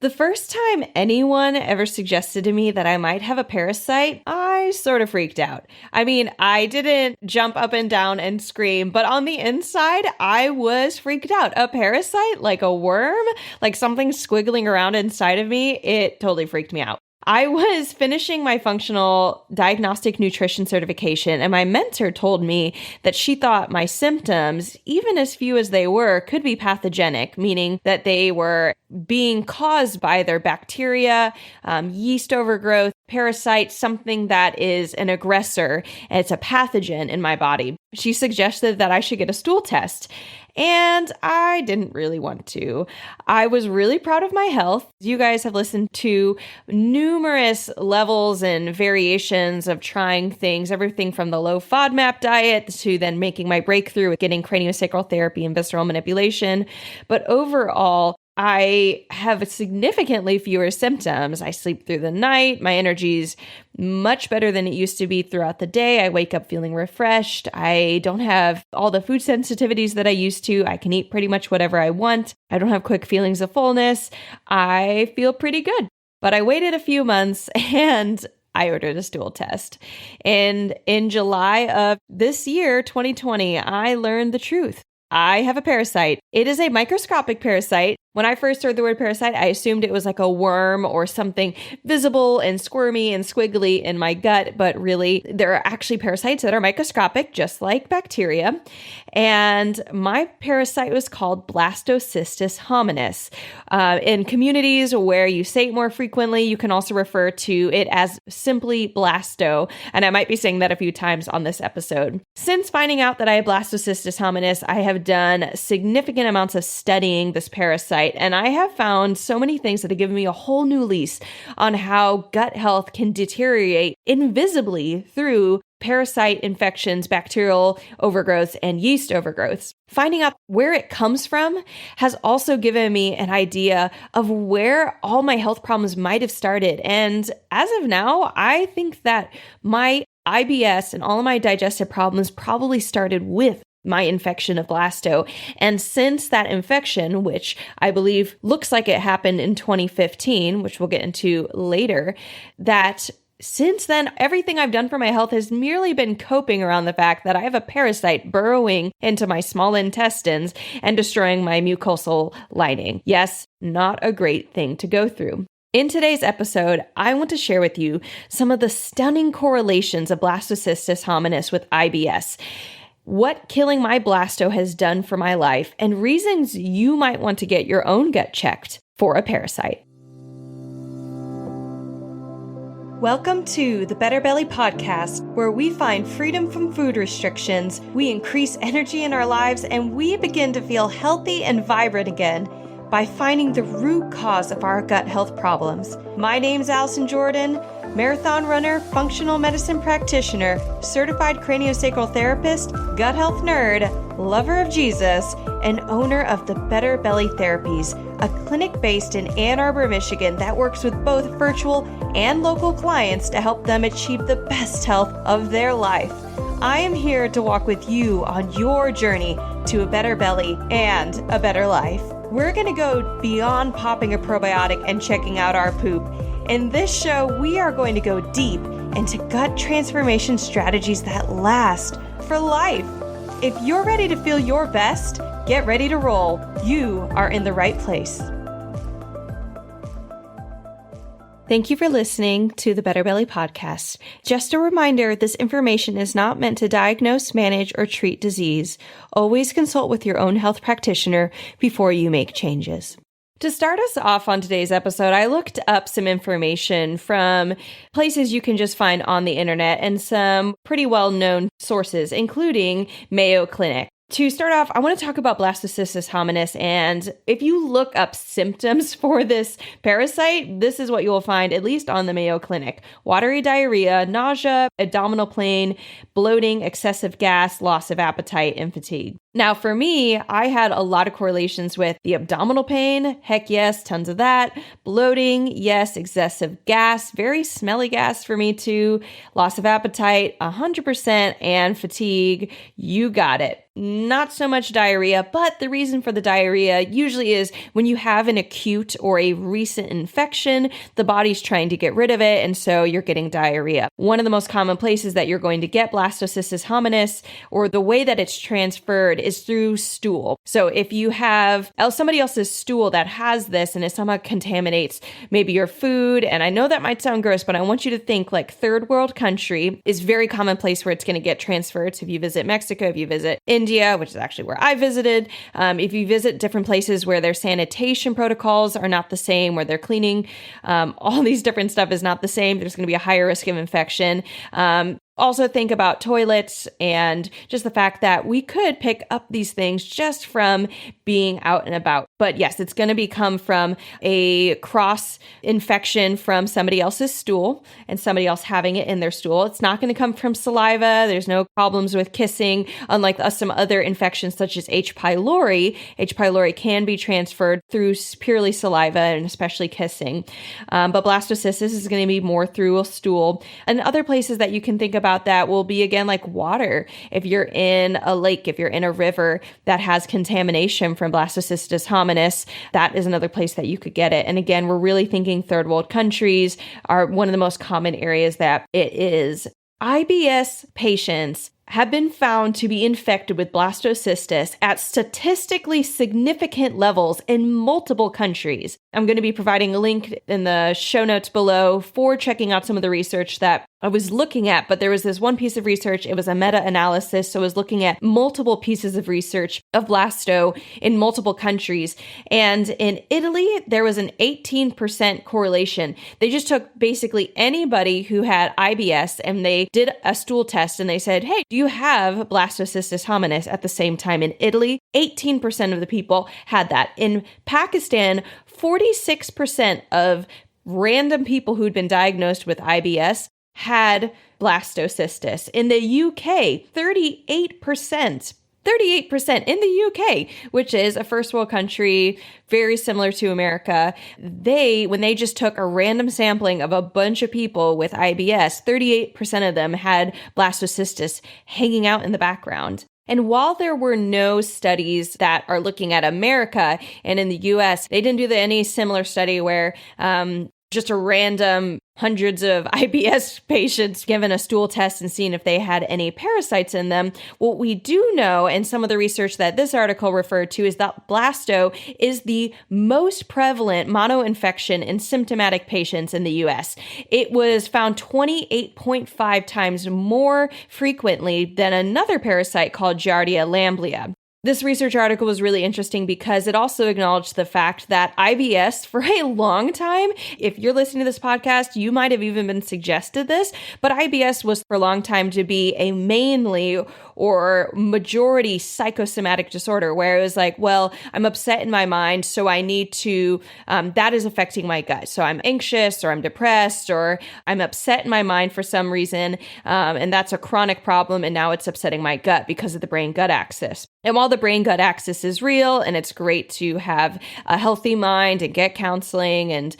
The first time anyone ever suggested to me that I might have a parasite, I sort of freaked out. I mean, I didn't jump up and down and scream, but on the inside, I was freaked out. A parasite, like a worm, like something squiggling around inside of me, it totally freaked me out. I was finishing my functional diagnostic nutrition certification, and my mentor told me that she thought my symptoms, even as few as they were, could be pathogenic, meaning that they were being caused by either bacteria, yeast overgrowth, parasite, something that is an aggressor, and it's a pathogen in my body. She suggested that I should get a stool test. And I didn't really want to. I was really proud of my health. You guys have listened to numerous levels and variations of trying things, everything from the low FODMAP diet to then making my breakthrough with getting craniosacral therapy and visceral manipulation. But overall, I have significantly fewer symptoms. I sleep through the night. My energy's much better than it used to be throughout the day. I wake up feeling refreshed. I don't have all the food sensitivities that I used to. I can eat pretty much whatever I want. I don't have quick feelings of fullness. I feel pretty good. But I waited a few months and I ordered a stool test. And in July of this year, 2020, I learned the truth. I have a parasite. It is a microscopic parasite. When I first heard the word parasite, I assumed it was like a worm or something visible and squirmy and squiggly in my gut, but really there are actually parasites that are microscopic, just like bacteria. And my parasite was called Blastocystis hominis. In communities where you say it more frequently, you can also refer to it as simply blasto. And I might be saying that a few times on this episode. Since finding out that I have Blastocystis hominis, I have done significant amounts of studying this parasite. And I have found so many things that have given me a whole new lease on how gut health can deteriorate invisibly through parasite infections, bacterial overgrowths, and yeast overgrowths. Finding out where it comes from has also given me an idea of where all my health problems might have started. And as of now, I think that my IBS and all of my digestive problems probably started with my infection of blasto. And since that infection, which I believe looks like it happened in 2015, which we'll get into later, that since then, everything I've done for my health has merely been coping around the fact that I have a parasite burrowing into my small intestines and destroying my mucosal lining. Yes, not a great thing to go through. In today's episode, I want to share with you some of the stunning correlations of Blastocystis hominis with IBS, what killing my blasto has done for my life, and reasons you might want to get your own gut checked for a parasite. Welcome to the Better Belly Podcast, where we find freedom from food restrictions, we increase energy in our lives, and we begin to feel healthy and vibrant again by finding the root cause of our gut health problems. My name's Allison Jordan, marathon runner, functional medicine practitioner, certified craniosacral therapist, gut health nerd, lover of Jesus, and owner of the Better Belly Therapies, a clinic based in Ann Arbor, Michigan that works with both virtual and local clients to help them achieve the best health of their life. I am here to walk with you on your journey to a better belly and a better life. We're going to go beyond popping a probiotic and checking out our poop. In this show, we are going to go deep into gut transformation strategies that last for life. If you're ready to feel your best, get ready to roll. You are in the right place. Thank you for listening to the Better Belly Podcast. Just a reminder, this information is not meant to diagnose, manage, or treat disease. Always consult with your own health practitioner before you make changes. To start us off on today's episode, I looked up some information from places you can just find on the internet and some pretty well-known sources, including Mayo Clinic. To start off, I want to talk about Blastocystis hominis, and if you look up symptoms for this parasite, this is what you will find, at least on the Mayo Clinic. Watery diarrhea, nausea, abdominal pain, bloating, excessive gas, loss of appetite, and fatigue. Now, for me, I had a lot of correlations with the abdominal pain. Heck yes, tons of that. Bloating, yes. Excessive gas, very smelly gas for me too. Loss of appetite, 100%. And fatigue, you got it. Not so much diarrhea, but the reason for the diarrhea usually is when you have an acute or a recent infection, the body's trying to get rid of it, and so you're getting diarrhea. One of the most common places that you're going to get blastocystis hominis, or the way that it's transferred, is through stool. So if you have somebody else's stool that has this and it somehow contaminates maybe your food, and I know that might sound gross, but I want you to think like third world country is very common place where it's going to get transferred. So if you visit Mexico, if you visit India, which is actually where I visited, if you visit different places where their sanitation protocols are not the same, where they're cleaning, all these different stuff is not the same, there's going to be a higher risk of infection. Also think about toilets and just the fact that we could pick up these things just from being out and about. But yes, it's going to come from a cross infection from somebody else's stool and somebody else having it in their stool. It's not going to come from saliva. There's no problems with kissing, unlike some other infections such as H. pylori. H. pylori can be transferred through purely saliva and especially kissing. But blastocystis is going to be more through a stool. And other places that you can think about that will be, again, like water. If you're in a lake, if you're in a river that has contamination from blastocystis hominis, that is another place that you could get it. And again, we're really thinking third world countries are one of the most common areas that it is. IBS patients have been found to be infected with blastocystis at statistically significant levels in multiple countries. I'm going to be providing a link in the show notes below for checking out some of the research that I was looking at, but there was this one piece of research. It was a meta-analysis, so I was looking at multiple pieces of research of blasto in multiple countries. And in Italy, there was an 18% correlation. They just took basically anybody who had IBS and they did a stool test and they said, hey, do you have blastocystis hominis? At the same time in Italy, 18% of the people had that. In Pakistan, 46% of random people who'd been diagnosed with IBS had blastocystis. In the UK, 38%. 38% in the UK, which is a first world country, very similar to America. When they just took a random sampling of a bunch of people with IBS, 38% of them had blastocystis hanging out in the background. And while there were no studies that are looking at America and in the US, they didn't do any similar study where just a random hundreds of IBS patients given a stool test and seeing if they had any parasites in them. What we do know, and some of the research that this article referred to, is that blasto is the most prevalent monoinfection in symptomatic patients in the US. It was found 28.5 times more frequently than another parasite called Giardia lamblia. This research article was really interesting because it also acknowledged the fact that IBS for a long time, if you're listening to this podcast, you might have even been suggested this, but IBS was for a long time to be a mainly or majority psychosomatic disorder where it was like, well, I'm upset in my mind, so I need to, that is affecting my gut. So I'm anxious or I'm depressed or I'm upset in my mind for some reason, and that's a chronic problem, and now it's upsetting my gut because of the brain-gut axis. And while the brain-gut axis is real and it's great to have a healthy mind and get counseling and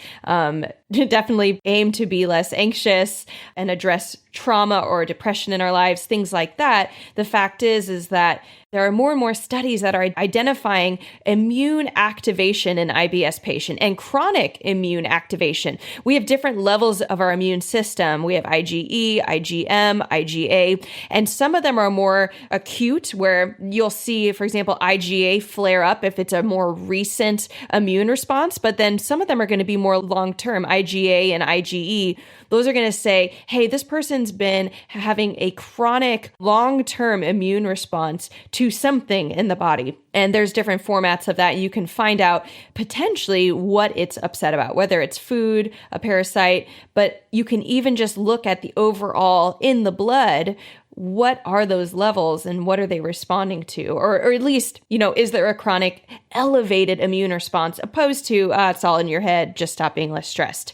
definitely aim to be less anxious and address trauma or depression in our lives, things like that, the fact is that there are more and more studies that are identifying immune activation in IBS patient and chronic immune activation. We have different levels of our immune system. We have IgE, IgM, IgA, and some of them are more acute where you'll see, for example, IgA flare up if it's a more recent immune response, but then some of them are going to be more long-term. IgA and IgE, those are going to say, hey, this person's been having a chronic long-term immune response to something in the body. And there's different formats of that. You can find out potentially what it's upset about, whether it's food, a parasite, but you can even just look at the overall in the blood. What are those levels and what are they responding to? Or at least, is there a chronic elevated immune response opposed to it's all in your head, just stop being less stressed.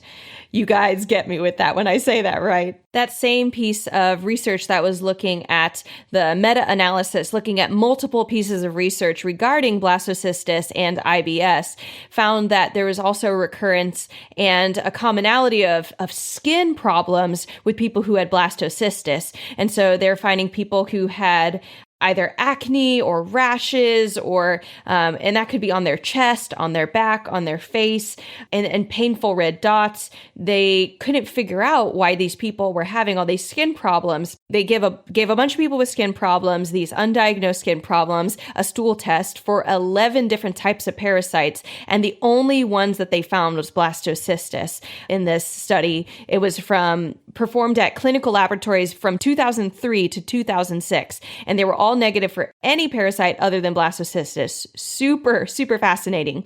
You guys get me with that when I say that, right? that same piece of research that was looking at the meta-analysis, looking at multiple pieces of research regarding blastocystis and IBS, found that there was also recurrence and a commonality of skin problems with people who had blastocystis. And so they're finding people who had either acne or rashes, or and that could be on their chest, on their back, on their face, and painful red dots. They couldn't figure out why these people were having all these skin problems. They gave a bunch of people with skin problems, these undiagnosed skin problems, a stool test for 11 different types of parasites, and the only ones that they found was blastocystis. In this study, it was performed at clinical laboratories from 2003 to 2006, and they were all negative for any parasite other than blastocystis. Super, super fascinating.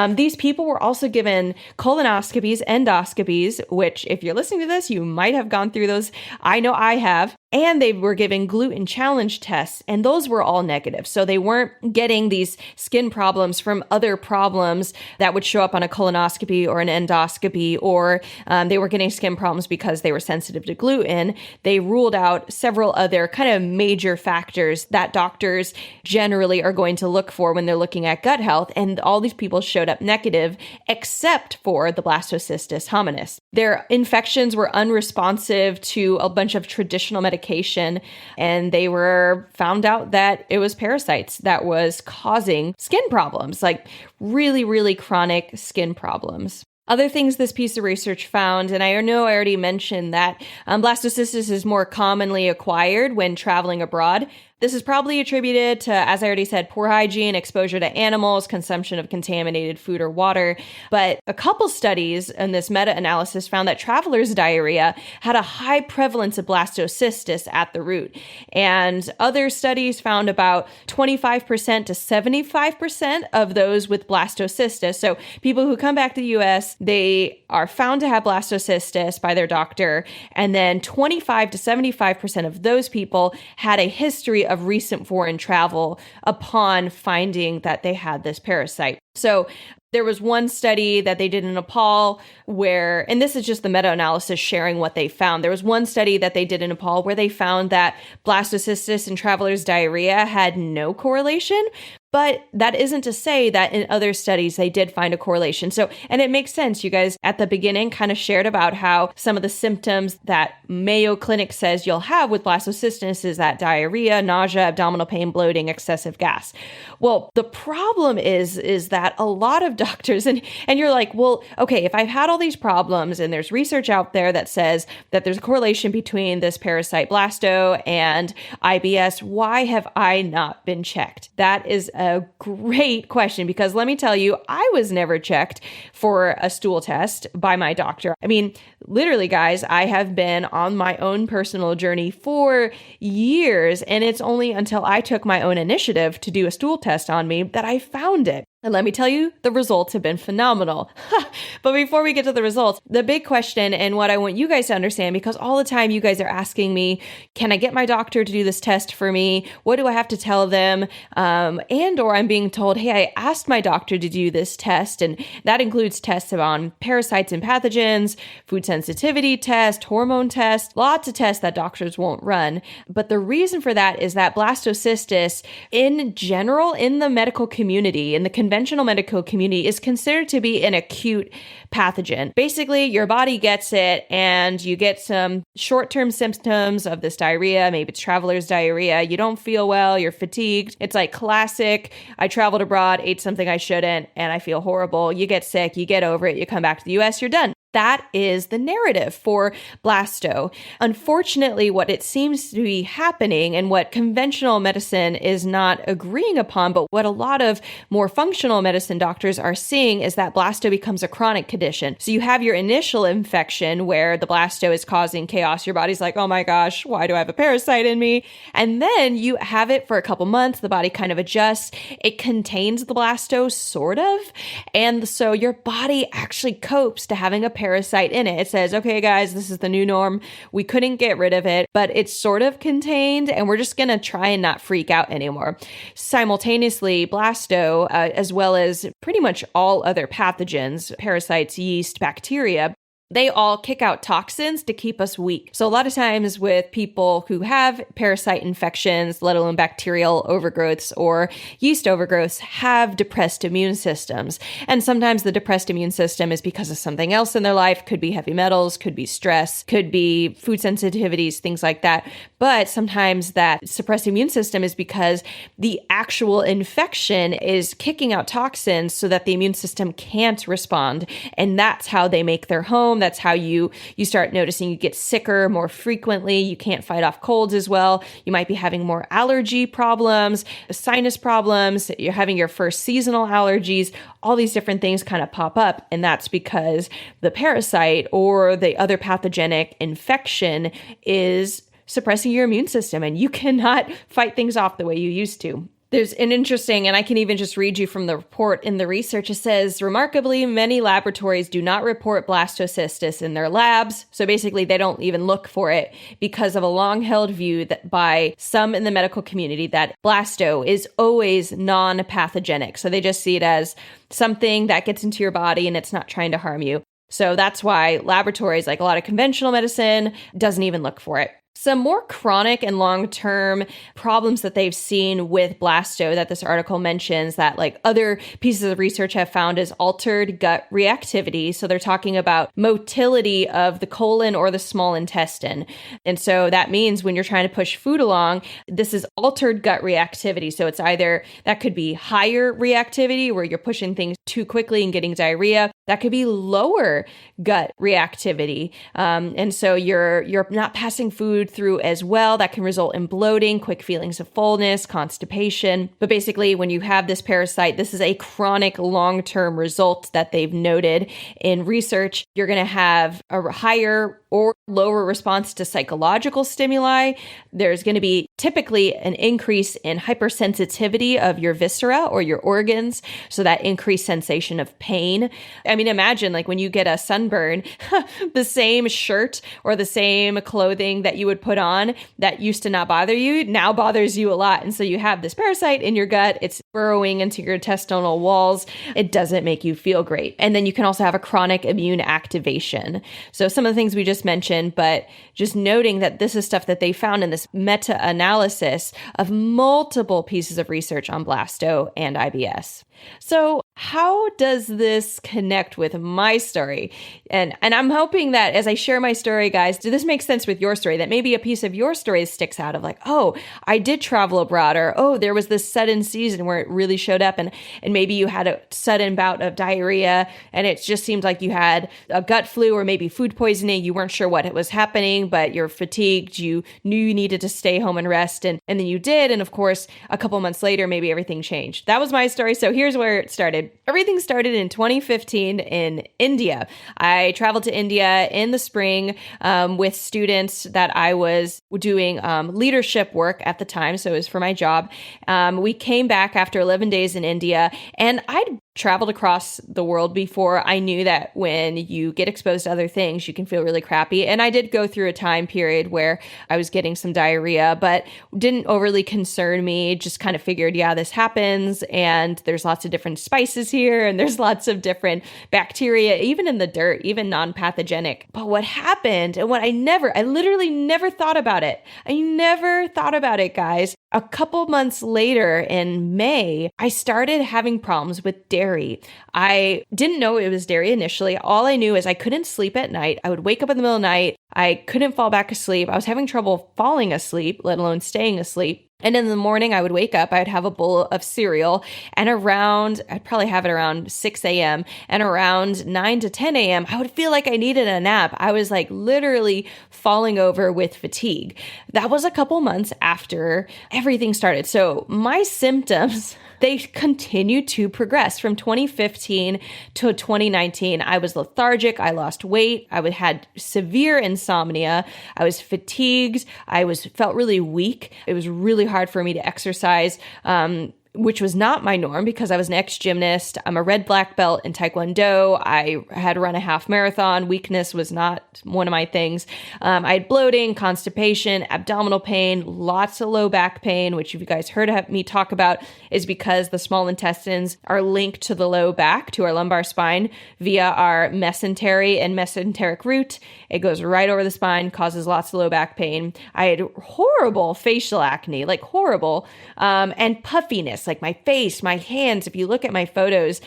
These people were also given colonoscopies, endoscopies, which if you're listening to this, you might have gone through those. I know I have. And they were given gluten challenge tests, and those were all negative. So they weren't getting these skin problems from other problems that would show up on a colonoscopy or an endoscopy, or they were getting skin problems because they were sensitive to gluten. They ruled out several other kind of major factors that doctors generally are going to look for when they're looking at gut health. And all these people showed up negative, except for the blastocystis hominis. Their infections were unresponsive to a bunch of traditional medications, and they were found out that it was parasites that was causing skin problems, like really, really chronic skin problems. Other things this piece of research found, and I know I already mentioned that blastocystis is more commonly acquired when traveling abroad. This is probably attributed to, as I already said, poor hygiene, exposure to animals, consumption of contaminated food or water. But a couple studies in this meta-analysis found that travelers' diarrhea had a high prevalence of blastocystis at the root. And other studies found about 25% to 75% of those with blastocystis. So people who come back to the US, they are found to have blastocystis by their doctor. And then 25 to 75% of those people had a history of recent foreign travel upon finding that they had this parasite. So there was one study that they did in Nepal where, and this is just the meta-analysis sharing what they found. There was one study that they did in Nepal where they found that blastocystis and travelers' diarrhea had no correlation. But that isn't to say that in other studies they did find a correlation. So, and it makes sense. You guys at the beginning kind of shared about how some of the symptoms that Mayo Clinic says you'll have with blastocystis is that diarrhea, nausea, abdominal pain, bloating, excessive gas. Well, the problem is that a lot of doctors, and you're like, well, okay, if I've had all these problems and there's research out there that says that there's a correlation between this parasite blasto and IBS, why have I not been checked? That is a great question, because let me tell you, I was never checked for a stool test by my doctor. I mean, literally, guys, I have been on my own personal journey for years, and it's only until I took my own initiative to do a stool test on me that I found it. And let me tell you, the results have been phenomenal. But before we get to the results, the big question and what I want you guys to understand, because all the time you guys are asking me, can I get my doctor to do this test for me? What do I have to tell them? Or I'm being told, hey, I asked my doctor to do this test. And that includes tests on parasites and pathogens, food sensitivity test, hormone test, lots of tests that doctors won't run. But the reason for that is that blastocystis in general, in the medical community, in the conventional medical community, is considered to be an acute pathogen. Basically, your body gets it and you get some short-term symptoms of this diarrhea. Maybe it's traveler's diarrhea. You don't feel well. You're fatigued. It's like classic, I traveled abroad, ate something I shouldn't, and I feel horrible. You get sick, you get over it, you come back to the US, you're done. That is the narrative for blasto. Unfortunately, what it seems to be happening and what conventional medicine is not agreeing upon, but what a lot of more functional medicine doctors are seeing, is that blasto becomes a chronic condition. So you have your initial infection where the blasto is causing chaos. Your body's like, oh my gosh, why do I have a parasite in me? And then you have it for a couple months. The body kind of adjusts. It contains the blasto, sort of. And so your body actually copes to having a parasite in it. It says, okay, guys, this is the new norm. We couldn't get rid of it, but it's sort of contained, and we're just going to try and not freak out anymore. Simultaneously, blasto, as well as pretty much all other pathogens, parasites, yeast, bacteria, they all kick out toxins to keep us weak. So a lot of times with people who have parasite infections, let alone bacterial overgrowths or yeast overgrowths, have depressed immune systems. And sometimes the depressed immune system is because of something else in their life. Could be heavy metals, could be stress, could be food sensitivities, things like that. But sometimes that suppressed immune system is because the actual infection is kicking out toxins so that the immune system can't respond. And that's how they make their home. That's how you start noticing you get sicker more frequently. You can't fight off colds as well. You might be having more allergy problems, sinus problems. You're having your first seasonal allergies. All these different things kind of pop up. And that's because the parasite or the other pathogenic infection is suppressing your immune system, and you cannot fight things off the way you used to. There's an interesting, and I can even just read you from the report in the research. It says, remarkably, many laboratories do not report blastocystis in their labs. So basically, they don't even look for it because of a long-held view that by some in the medical community that blasto is always non-pathogenic. So they just see it as something that gets into your body and it's not trying to harm you. So that's why laboratories, like a lot of conventional medicine, doesn't even look for it. Some more chronic and long-term problems that they've seen with blasto that this article mentions that like other pieces of research have found is altered gut reactivity. So they're talking about motility of the colon or the small intestine. And so that means when you're trying to push food along, this is altered gut reactivity. So it's either that could be higher reactivity where you're pushing things too quickly and getting diarrhea. That could be lower gut reactivity. And so you're not passing food through as well. That can result in bloating, quick feelings of fullness, constipation. But basically, when you have this parasite, this is a chronic long-term result that they've noted in research. You're going to have a higher or lower response to psychological stimuli. There's going to be typically an increase in hypersensitivity of your viscera or your organs, so that increased sensation of pain. I mean, imagine like when you get a sunburn, the same shirt or the same clothing that you would put on that used to not bother you now bothers you a lot. And so you have this parasite in your gut. It's burrowing into your intestinal walls. It doesn't make you feel great. And then you can also have a chronic immune activation. So some of the things we just mentioned, but just noting that this is stuff that they found in this meta-analysis of multiple pieces of research on blasto and IBS. So how does this connect with my story? And I'm hoping that as I share my story, guys, does this make sense with your story? That maybe a piece of your story sticks out of like, oh, I did travel abroad, or oh, there was this sudden season where it really showed up, and maybe you had a sudden bout of diarrhea, and it just seemed like you had a gut flu or maybe food poisoning. You weren't sure what was happening, but you're fatigued. You knew you needed to stay home and rest, and then you did. And of course, a couple months later, maybe everything changed. That was my story. So here's where it started. Everything started in 2015 in India. I traveled to India in the spring with students that I was doing leadership work at the time. So it was for my job. We came back after 11 days in India, and I'd traveled across the world before. I knew that when you get exposed to other things, you can feel really crappy. And I did go through a time period where I was getting some diarrhea, but didn't overly concern me. Just kind of figured, yeah, this happens. And there's lots of different spices here, and there's lots of different bacteria, even in the dirt, even non-pathogenic. But what happened, and what I literally never thought about it. I never thought about it, guys. A couple months later in May, I started having problems with dairy. I didn't know it was dairy initially. All I knew is I couldn't sleep at night. I would wake up in the middle of the night. I couldn't fall back asleep. I was having trouble falling asleep, let alone staying asleep. And in the morning, I would wake up, I'd have a bowl of cereal, and I'd probably have it around 6 a.m. And around 9 to 10 a.m., I would feel like I needed a nap. I was like literally falling over with fatigue. That was a couple months after everything started. So my symptoms, they continued to progress from 2015 to 2019. I was lethargic. I lost weight. I had severe insomnia. I was fatigued. Felt really weak. It was really hard for me to exercise. which was not my norm because I was an ex-gymnast. I'm a red black belt in Taekwondo. I had run a half marathon. Weakness was not one of my things. I had bloating, constipation, abdominal pain, lots of low back pain, which if you guys heard me talk about is because the small intestines are linked to the low back, to our lumbar spine via our mesentery and mesenteric root. It goes right over the spine, causes lots of low back pain. I had horrible facial acne, like horrible, and puffiness, like my face, my hands. If you look at my photos,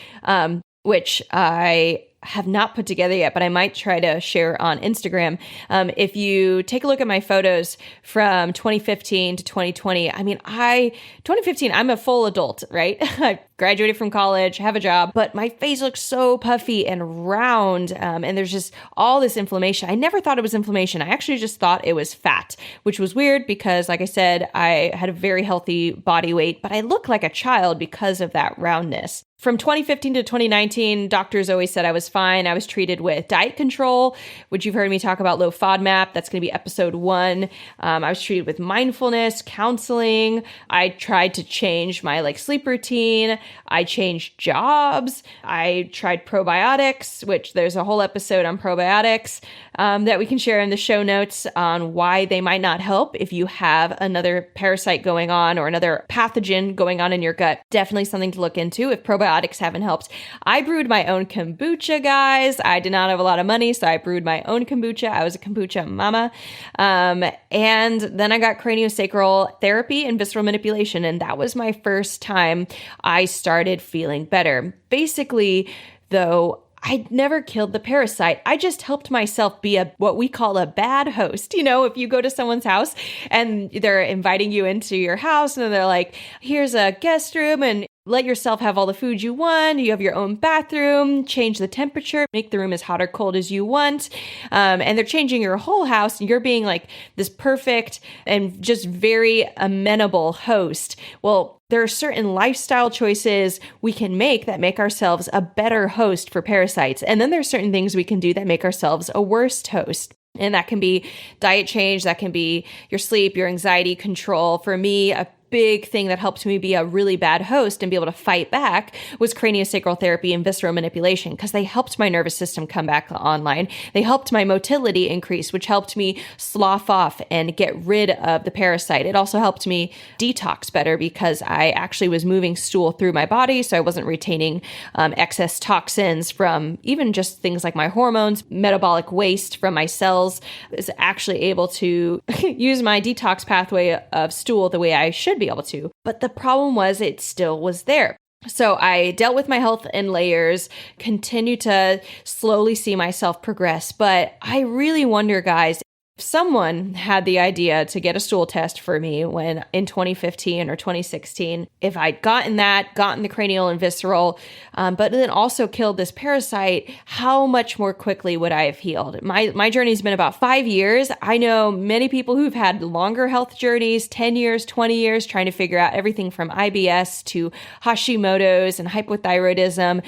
which I have not put together yet, but I might try to share on Instagram. If you take a look at my photos from 2015 to 2020, 2015, I'm a full adult, right? I graduated from college, have a job, but my face looks so puffy and round. And there's just all this inflammation. I never thought it was inflammation. I actually just thought it was fat, which was weird because, like I said, I had a very healthy body weight, but I look like a child because of that roundness. From 2015 to 2019, doctors always said I was fine. I was treated with diet control, which you've heard me talk about, low FODMAP. That's going to be episode 1. I was treated with mindfulness, counseling. I tried to change my sleep routine. I changed jobs. I tried probiotics, which there's a whole episode on probiotics that we can share in the show notes on why they might not help if you have another parasite going on or another pathogen going on in your gut. Definitely something to look into if probiotics haven't helped. I brewed my own kombucha, guys. I did not have a lot of money, so I brewed my own kombucha. I was a kombucha mama. And then I got craniosacral therapy and visceral manipulation, and that was my first time I started feeling better. Basically, though, I never killed the parasite. I just helped myself be what we call a bad host. If you go to someone's house and they're inviting you into your house and they're like, here's a guest room and let yourself have all the food you want. You have your own bathroom, change the temperature, make the room as hot or cold as you want. And they're changing your whole house. And you're being like this perfect and just very amenable host. Well, there are certain lifestyle choices we can make that make ourselves a better host for parasites. And then there's certain things we can do that make ourselves a worse host. And that can be diet change. That can be your sleep, your anxiety control. For me, a big thing that helped me be a really bad host and be able to fight back was craniosacral therapy and visceral manipulation, because they helped my nervous system come back online. They helped my motility increase, which helped me slough off and get rid of the parasite. It also helped me detox better because I actually was moving stool through my body, so I wasn't retaining excess toxins from even just things like my hormones, metabolic waste from my cells. I was actually able to use my detox pathway of stool the way I should be able to. But the problem was it still was there. So I dealt with my health in layers, continued to slowly see myself progress. But I really wonder, guys, if someone had the idea to get a stool test for me when in 2015 or 2016, if I'd gotten the cranial and visceral, but then also killed this parasite, how much more quickly would I have healed? My journey's been about 5 years. I know many people who've had longer health journeys, 10 years, 20 years, trying to figure out everything from IBS to Hashimoto's and hypothyroidism,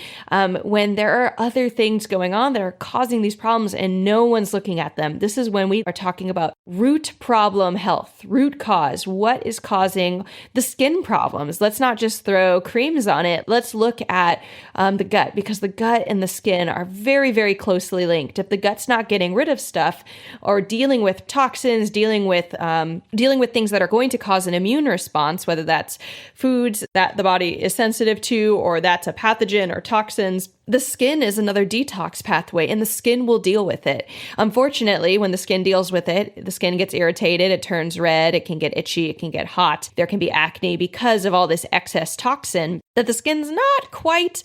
when there are other things going on that are causing these problems and no one's looking at them. This is when we are talking about root problem health, root cause. What is causing the skin problems? Let's not just throw creams on it. Let's look at the gut, because the gut and the skin are very, very closely linked. If the gut's not getting rid of stuff or dealing with toxins, dealing with things that are going to cause an immune response, whether that's foods that the body is sensitive to or that's a pathogen or toxins, the skin is another detox pathway, and the skin will deal with it. Unfortunately, when the skin deals with it, the skin gets irritated, it turns red, it can get itchy, it can get hot. There can be acne because of all this excess toxin that the skin's not quite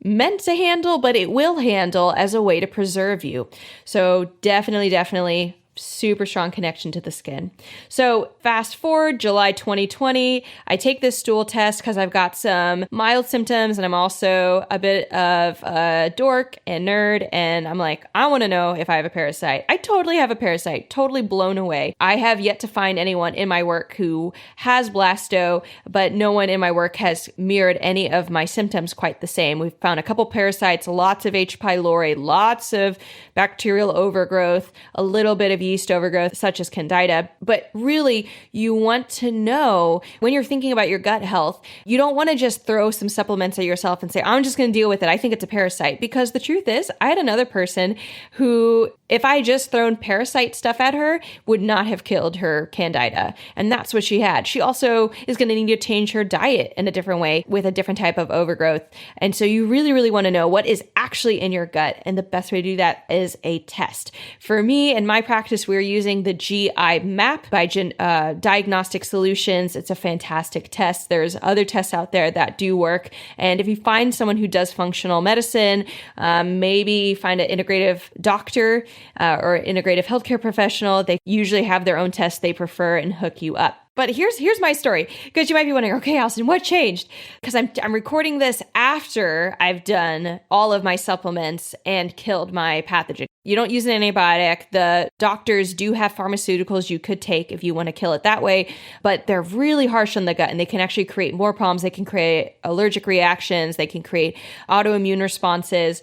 meant to handle, but it will handle as a way to preserve you. So definitely super strong connection to the skin. So fast forward July 2020, I take this stool test because I've got some mild symptoms and I'm also a bit of a dork and nerd. And I'm like, I want to know if I have a parasite. I totally have a parasite, totally blown away. I have yet to find anyone in my work who has blasto, but no one in my work has mirrored any of my symptoms quite the same. We've found a couple parasites, lots of H. pylori, lots of bacterial overgrowth, a little bit of of yeast overgrowth, such as candida. But really, you want to know when you're thinking about your gut health, you don't want to just throw some supplements at yourself and say, I'm just going to deal with it. I think it's a parasite. Because the truth is, I had another person who, if I just thrown parasite stuff at her, would not have killed her candida. And that's what she had. She also is going to need to change her diet in a different way with a different type of overgrowth. And so you really, really want to know what is actually in your gut. And the best way to do that is a test. For me, in my practice, we're using the GI map by Diagnostic Solutions. It's a fantastic test. There's other tests out there that do work. And if you find someone who does functional medicine, maybe find an integrative doctor or integrative healthcare professional. They usually have their own tests they prefer and hook you up. But here's my story, because you might be wondering, okay, Allison, what changed? Because I'm recording this after I've done all of my supplements and killed my pathogen. You don't use an antibiotic. The doctors do have pharmaceuticals you could take if you want to kill it that way, but they're really harsh on the gut and they can actually create more problems. They can create allergic reactions. They can create autoimmune responses,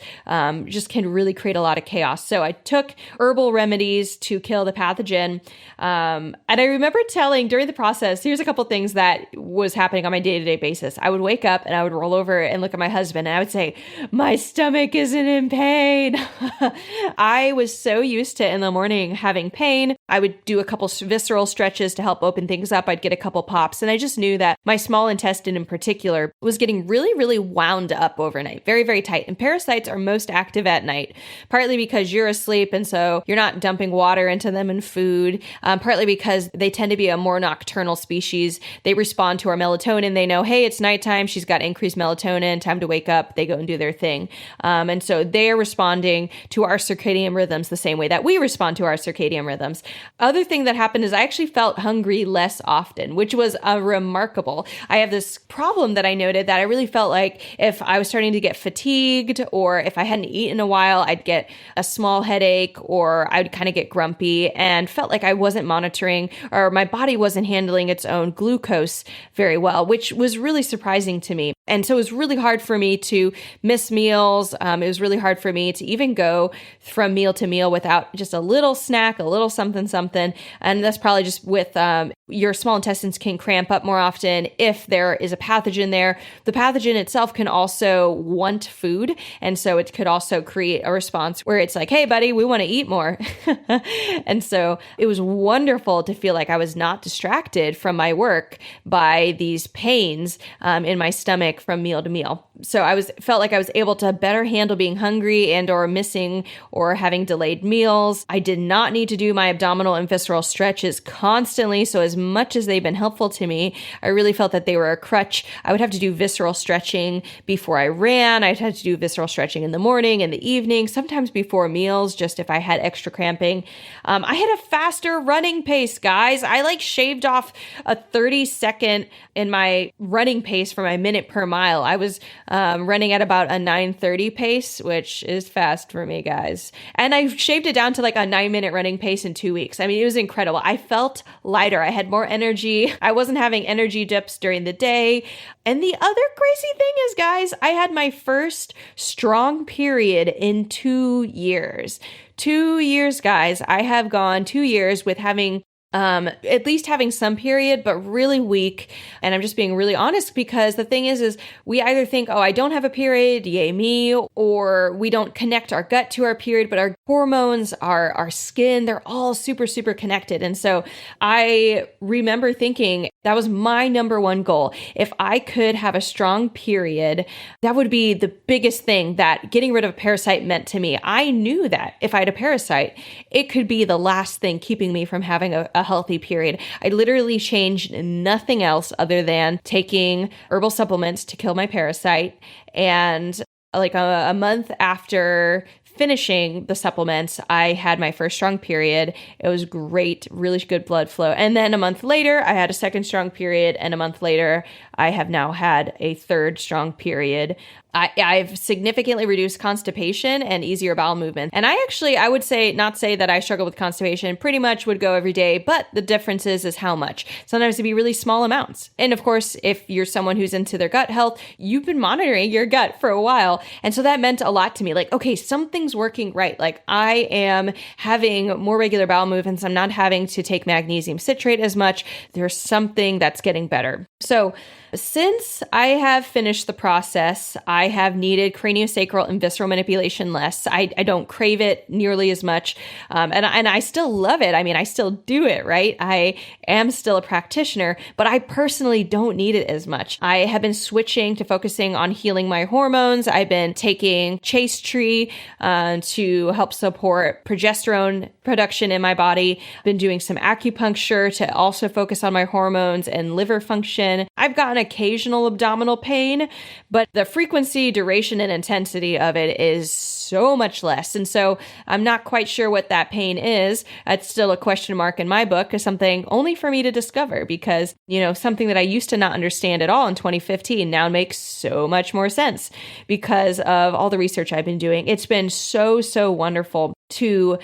just can really create a lot of chaos. So I took herbal remedies to kill the pathogen. And I remember telling during the process, here's a couple things that was happening on my day-to-day basis. I would wake up and I would roll over and look at my husband and I would say, my stomach isn't in pain. I was so used to in the morning having pain. I would do a couple visceral stretches to help open things up. I'd get a couple pops. And I just knew that my small intestine in particular was getting really, really wound up overnight, very, very tight. And parasites are most active at night, partly because you're asleep. And so you're not dumping water into them and food, partly because they tend to be a more nocturnal species. They respond to our melatonin. They know, hey, it's nighttime. She's got increased melatonin, time to wake up. They go and do their thing. And so they're responding to our circadian rhythms the same way that we respond to our circadian rhythms. Other thing that happened is I actually felt hungry less often, which was remarkable. I have this problem that I noted that I really felt like if I was starting to get fatigued or if I hadn't eaten in a while, I'd get a small headache or I would kind of get grumpy and felt like I wasn't monitoring or my body wasn't handling its own glucose very well, which was really surprising to me. And so it was really hard for me to miss meals. It was really hard for me to even go from meal to meal without just a little snack, a little something. And that's probably just with your small intestines can cramp up more often if there is a pathogen there. The pathogen itself can also want food. And so it could also create a response where it's like, hey, buddy, we want to eat more. And so it was wonderful to feel like I was not distracted from my work by these pains in my stomach from meal to meal. So I felt like I was able to better handle being hungry and or missing or having delayed meals. I did not need to do my abdominal and visceral stretches constantly. So as much as they've been helpful to me, I really felt that they were a crutch. I would have to do visceral stretching before I ran. I'd have to do visceral stretching in the morning, in the evening, sometimes before meals, just if I had extra cramping. I had a faster running pace, guys. I shaved off a 30-second in my running pace for my minute per mile. I was running at about a 9:30 pace, which is fast for me, guys. And I shaved it down to a 9-minute running pace in 2 weeks. I mean, it was incredible. I felt lighter. I had more energy. I wasn't having energy dips during the day. And the other crazy thing is, guys, I had my first strong period in 2 years. 2 years, guys. I have gone 2 years with having at least having some period, but really weak. And I'm just being really honest because the thing is we either think, oh, I don't have a period, yay me, or we don't connect our gut to our period, but our hormones, our skin, they're all super, super connected. And so I remember thinking that was my number one goal. If I could have a strong period, that would be the biggest thing that getting rid of a parasite meant to me. I knew that if I had a parasite, it could be the last thing keeping me from having a healthy period. I literally changed nothing else other than taking herbal supplements to kill my parasite. And a month after finishing the supplements, I had my first strong period. It was great, really good blood flow. And then a month later, I had a second strong period. And a month later, I have now had a third strong period. I've significantly reduced constipation and easier bowel movement. And I would say, not say that I struggle with constipation, pretty much would go every day, but the difference is how much. Sometimes it'd be really small amounts. And of course, if you're someone who's into their gut health, you've been monitoring your gut for a while. And so that meant a lot to me. Like, okay, something's working right. Like I am having more regular bowel movements. I'm not having to take magnesium citrate as much. There's something that's getting better. So since I have finished the process, I have needed craniosacral and visceral manipulation less. I don't crave it nearly as much. And I still love it. I mean, I still do it, right? I am still a practitioner, but I personally don't need it as much. I have been switching to focusing on healing my hormones. I've been taking Chase Tree to help support progesterone production in my body. I've been doing some acupuncture to also focus on my hormones and liver function. I've gotten occasional abdominal pain, but the frequency, duration, and intensity of it is so much less. And so I'm not quite sure what that pain is. It's still a question mark in my book, is something only for me to discover because, something that I used to not understand at all in 2015 now makes so much more sense because of all the research I've been doing. It's been so, so wonderful to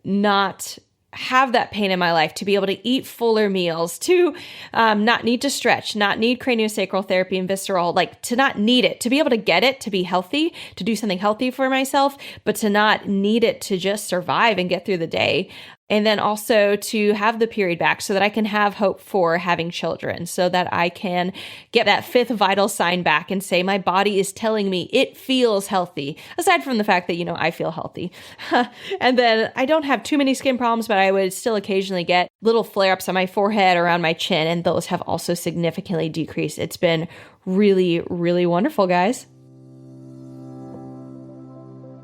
not have that pain in my life, to be able to eat fuller meals, to not need to stretch, not need craniosacral therapy and visceral, like to not need it, to be able to get it, to be healthy, to do something healthy for myself, but to not need it to just survive and get through the day. And then also to have the period back so that I can have hope for having children, so that I can get that fifth vital sign back and say, my body is telling me it feels healthy, aside from the fact that, I feel healthy. And then I don't have too many skin problems, but I would still occasionally get little flare-ups on my forehead, around my chin, and those have also significantly decreased. It's been really, really wonderful, guys.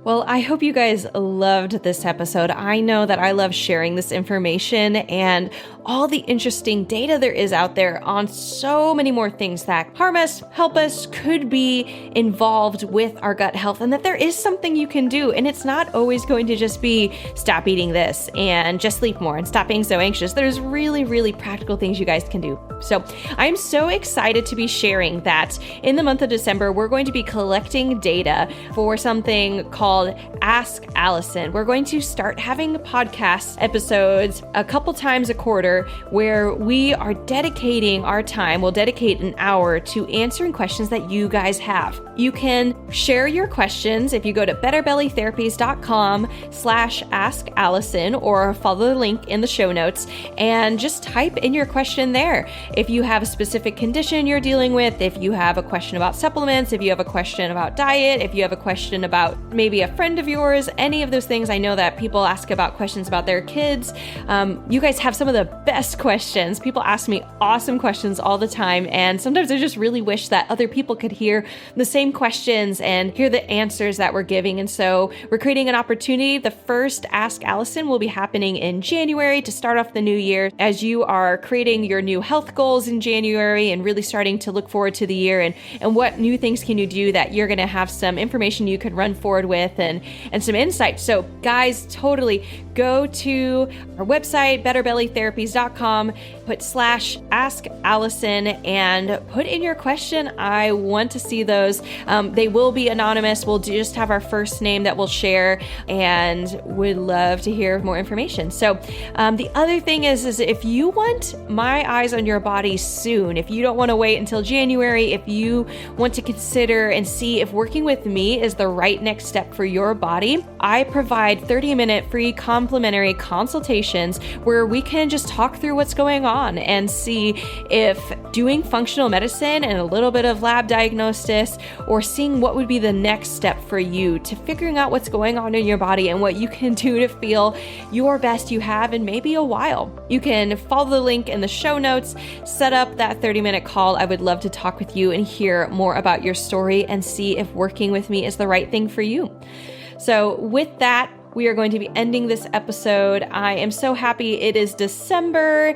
Well, I hope you guys loved this episode. I know that I love sharing this information and all the interesting data there is out there on so many more things that harm us, help us, could be involved with our gut health, and that there is something you can do. And it's not always going to just be stop eating this and just sleep more and stop being so anxious. There's really, really practical things you guys can do. So I'm so excited to be sharing that in the month of December, we're going to be collecting data for something called Ask Allison. We're going to start having podcast episodes a couple times a quarter where we are dedicating our time. We'll dedicate an hour to answering questions that you guys have. You can share your questions if you go to betterbellytherapies.com/Ask Allison or follow the link in the show notes and just type in your question there. If you have a specific condition you're dealing with, if you have a question about supplements, if you have a question about diet, if you have a question about maybe a friend of yours, any of those things. I know that people ask about questions about their kids. You guys have some of the best questions. People ask me awesome questions all the time, and sometimes I just really wish that other people could hear the same questions and hear the answers that we're giving. And so we're creating an opportunity. The first Ask Allison will be happening in January to start off the new year, as you are creating your new health goals in January and really starting to look forward to the year and what new things can you do that you're going to have some information you could run forward with and some insights. So guys, totally go to our website, betterbellytherapies.com, put /Ask Allison and put in your question. I want to see those. They will be anonymous. We'll just have our first name that we'll share and would love to hear more information. So the other thing is if you want my eyes on your body soon, if you don't want to wait until January, if you want to consider and see if working with me is the right next step for your body, I provide 30-minute free complimentary consultations where we can just talk through what's going on and see if doing functional medicine and a little bit of lab diagnosis or seeing what would be the next step for you to figuring out what's going on in your body and what you can do to feel your best you have in maybe a while. You can follow the link in the show notes, set up that 30-minute call. I would love to talk with you and hear more about your story and see if working with me is the right thing for you. So with that, we are going to be ending this episode. I am so happy it is December.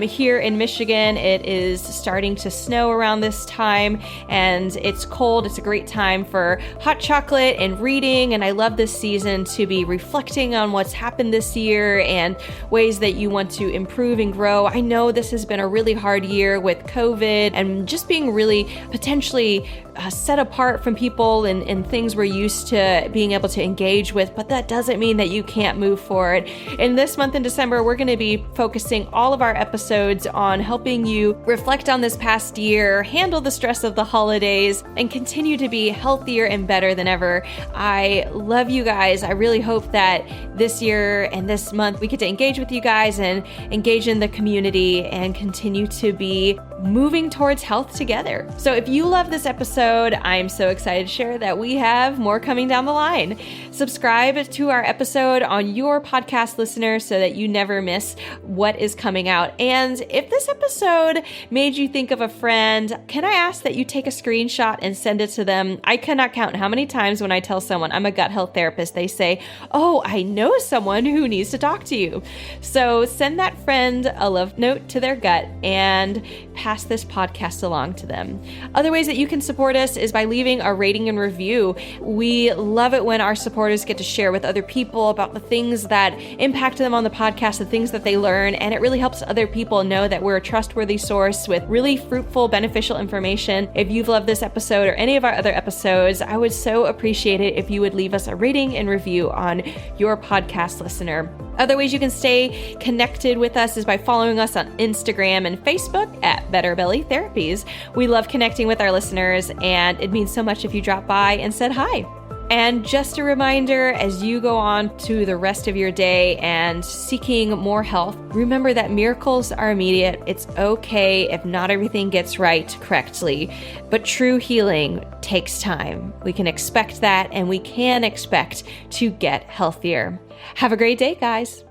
Here in Michigan, it is starting to snow around this time, and it's cold. It's a great time for hot chocolate and reading, and I love this season to be reflecting on what's happened this year and ways that you want to improve and grow. I know this has been a really hard year with COVID and just being really potentially set apart from people and things we're used to being able to engage with, but that doesn't mean that you can't move forward. In this month in December, we're going to be focusing all of our episodes on helping you reflect on this past year, handle the stress of the holidays, and continue to be healthier and better than ever. I love you guys. I really hope that this year and this month we get to engage with you guys and engage in the community and continue to be moving towards health together. So if you love this episode, I'm so excited to share that we have more coming down the line. Subscribe to our episode on your podcast listener so that you never miss what is coming out. And if this episode made you think of a friend, can I ask that you take a screenshot and send it to them? I cannot count how many times when I tell someone I'm a gut health therapist, they say, "Oh, I know someone who needs to talk to you." So send that friend a love note to their gut and pass this podcast along to them. Other ways that you can support us is by leaving a rating and review. We love it when our supporters get to share with other people about the things that impact them on the podcast, the things that they learn, and it really helps other people know that we're a trustworthy source with really fruitful, beneficial information. If you've loved this episode or any of our other episodes, I would so appreciate it if you would leave us a rating and review on your podcast listener. Other ways you can stay connected with us is by following us on Instagram and Facebook at Better Belly Therapies. We love connecting with our listeners, and it means so much if you drop by and said hi. And just a reminder, as you go on to the rest of your day and seeking more health, remember that miracles are immediate. It's okay if not everything gets right correctly, but true healing takes time. We can expect that, and we can expect to get healthier. Have a great day, guys.